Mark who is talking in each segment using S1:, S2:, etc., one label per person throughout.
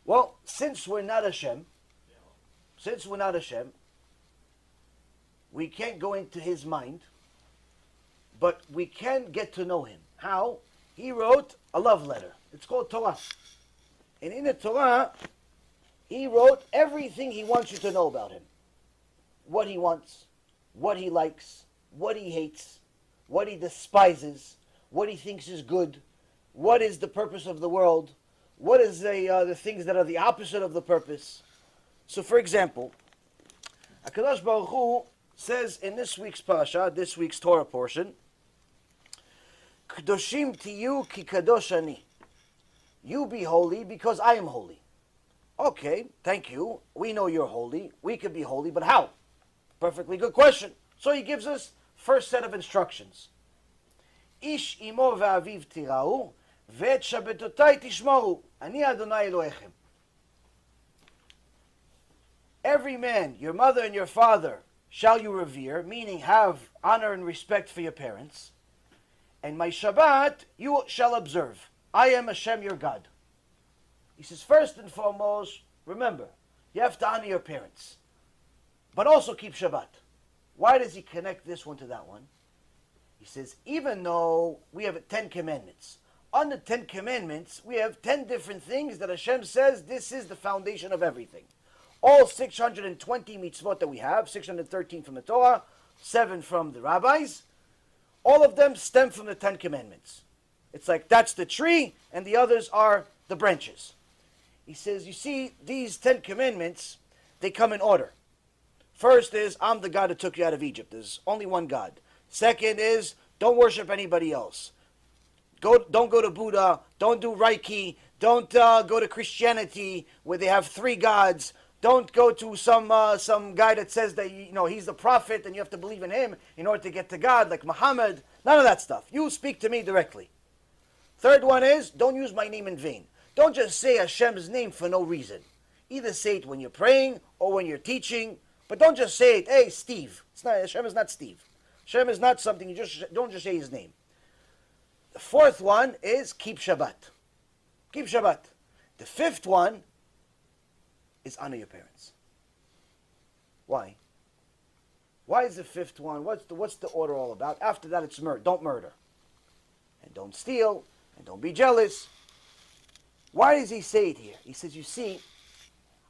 S1: Well, since we're not Hashem, we can't go into his mind, but we can get to know him. How? He wrote a love letter. It's called Torah. And in the Torah, he wrote everything he wants you to know about him. What he wants, what he likes, what he hates, what he despises, what he thinks is good, what is the purpose of the world, what is the things that are the opposite of the purpose. So for example, HaKadosh Baruch Hu says in this week's parasha, this week's Torah portion, Kedoshim tiyu ki kadosh ani. You be holy because I am holy. Okay, thank you. We know you're holy. We can be holy, but how? Perfectly good question. So he gives us first set of instructions. Ish imo ve'aviv tirau, ve'et shabetotai tishmoru. Ani Adonai Elohechem. Every man, your mother and your father, shall you revere, meaning have honor and respect for your parents. And my Shabbat you shall observe. I am Hashem your God. He says, first and foremost, remember, you have to honor your parents, but also keep Shabbat. Why does he connect this one to that one? He says, even though we have 10 commandments, on the 10 commandments, we have 10 different things that Hashem says this is the foundation of everything. All 620 mitzvot that we have, 613 from the Torah, 7 from the rabbis, all of them stem from the 10 commandments. It's like that's the tree and the others are the branches. He says, you see, these 10 commandments, they come in order. First is, I'm the God that took you out of Egypt. There's only one God. Second is, don't worship anybody else. Don't go to Buddha. Don't do Reiki. Don't go to Christianity where they have 3 gods. Don't go to some guy that says that he's the prophet and you have to believe in him in order to get to God, like Muhammad. None of that stuff. You speak to me directly. Third one is, don't use my name in vain. Don't just say Hashem's name for no reason. Either say it when you're praying or when you're teaching, but don't just say it, hey, Steve. Hashem is not Steve. Hashem is not something, don't just say his name. The fourth one is keep Shabbat. Keep Shabbat. The fifth one is honor your parents. Why? Why is the fifth one? What's the order all about? After that, it's murder. Don't murder. And don't steal. And don't be jealous. Why does he say it here? He says, you see,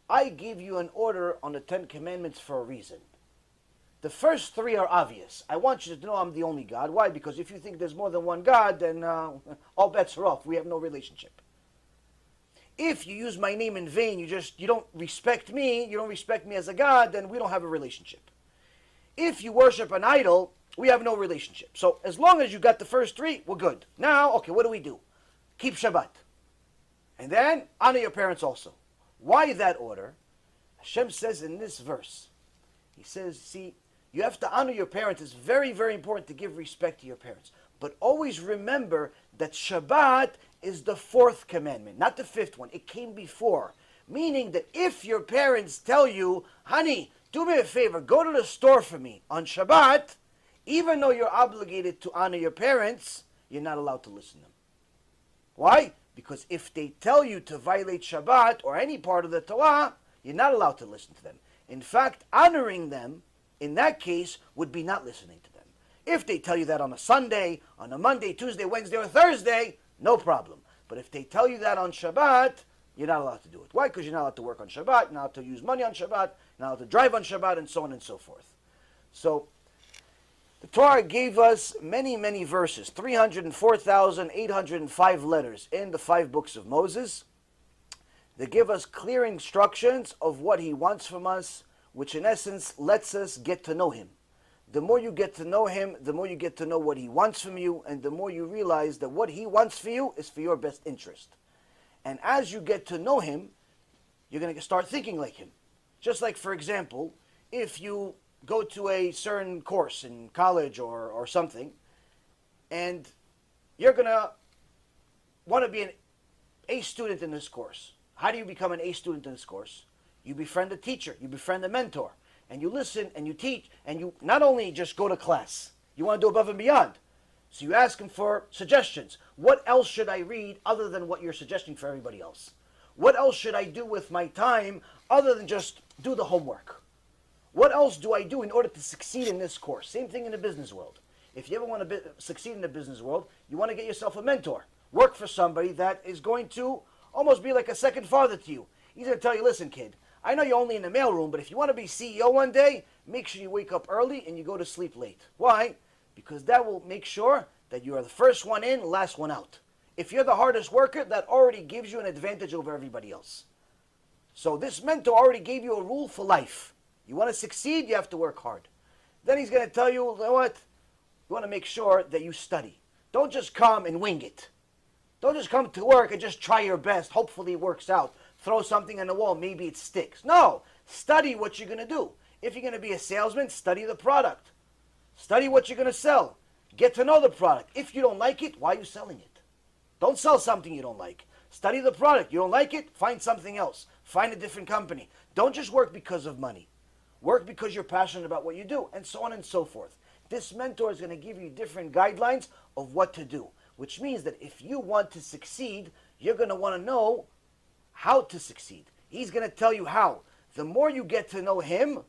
S1: I give you an order on the 10 commandments for a reason. The first 3 are obvious. I want you to know I'm the only God. Why? Because if you think there's more than one God, then all bets are off. We have no relationship. If you use my name in vain, you don't respect me, you don't respect me as a God, then we don't have a relationship. If you worship an idol, we have no relationship. So as long as you got the first 3, we're good. Now, okay, what do? Keep Shabbat. And then honor your parents also. Why that order? Hashem says in this verse, he says, see, you have to honor your parents. It's very, very important to give respect to your parents. But always remember that Shabbat is the 4th commandment, not the 5th one. It came before. Meaning that if your parents tell you, honey, do me a favor, go to the store for me on Shabbat, even though you're obligated to honor your parents, you're not allowed to listen to them. Why? Because if they tell you to violate Shabbat or any part of the Torah, you're not allowed to listen to them. In fact, honoring them, in that case, would be not listening to them. If they tell you that on a Sunday, on a Monday, Tuesday, Wednesday, or Thursday, no problem. But if they tell you that on Shabbat, you're not allowed to do it. Why? Because you're not allowed to work on Shabbat, you're not allowed to use money on Shabbat, you're not allowed to drive on Shabbat, and so on and so forth. So, the Torah gave us many, many verses, 304,805 letters in the 5 books of Moses. They give us clear instructions of what he wants from us, which in essence lets us get to know him. The more you get to know him, the more you get to know what he wants from you, and the more you realize that what he wants for you is for your best interest. And as you get to know him, you're going to start thinking like him. Just like, for example, if you go to a certain course in college or something, and you're going to want to be an A student in this course. How do you become an A student in this course? You befriend a teacher, you befriend a mentor, and you listen and you teach, and you not only just go to class, you want to do above and beyond. So you ask him for suggestions. What else should I read other than what you're suggesting for everybody else? What else should I do with my time other than just do the homework? What else do I do in order to succeed in this course? Same thing in the business world. If you ever want to succeed in the business world, you want to get yourself a mentor. Work for somebody that is going to almost be like a second father to you. He's going to tell you, listen, kid, I know you're only in the mailroom, but if you want to be CEO one day, make sure you wake up early and you go to sleep late. Why? Because that will make sure that you are the first one in, last one out. If you're the hardest worker, that already gives you an advantage over everybody else. So this mentor already gave you a rule for life. You want to succeed, you have to work hard. Then he's going to tell you, you know what? You want to make sure that you study. Don't just come and wing it. Don't just come to work and just try your best. Hopefully it works out. Throw something on the wall, maybe it sticks. No, study what you're going to do. If you're going to be a salesman, study the product. Study what you're going to sell. Get to know the product. If you don't like it, why are you selling it? Don't sell something you don't like. Study the product. You don't like it? Find something else. Find a different company. Don't just work because of money. Work because you're passionate about what you do, and so on and so forth. This mentor is going to give you different guidelines of what to do, which means that if you want to succeed, you're going to want to know how to succeed. He's going to tell you how. The more you get to know him,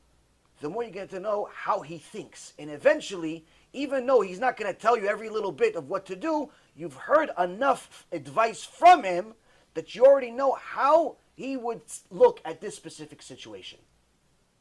S1: the more you get to know how he thinks. And eventually, even though he's not going to tell you every little bit of what to do, you've heard enough advice from him that you already know how he would look at this specific situation.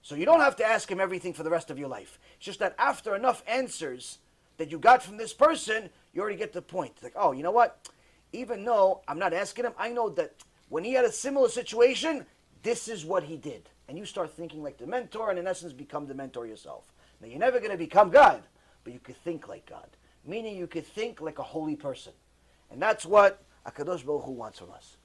S1: So you don't have to ask him everything for the rest of your life. It's just that after enough answers that you got from this person, you already get the point. It's like, oh, you know what? Even though I'm not asking him, I know that when he had a similar situation, this is what he did. And you start thinking like the mentor, and in essence become the mentor yourself. Now you're never going to become God, but you could think like God. Meaning you could think like a holy person. And that's what HaKadosh Baruch Hu wants from us.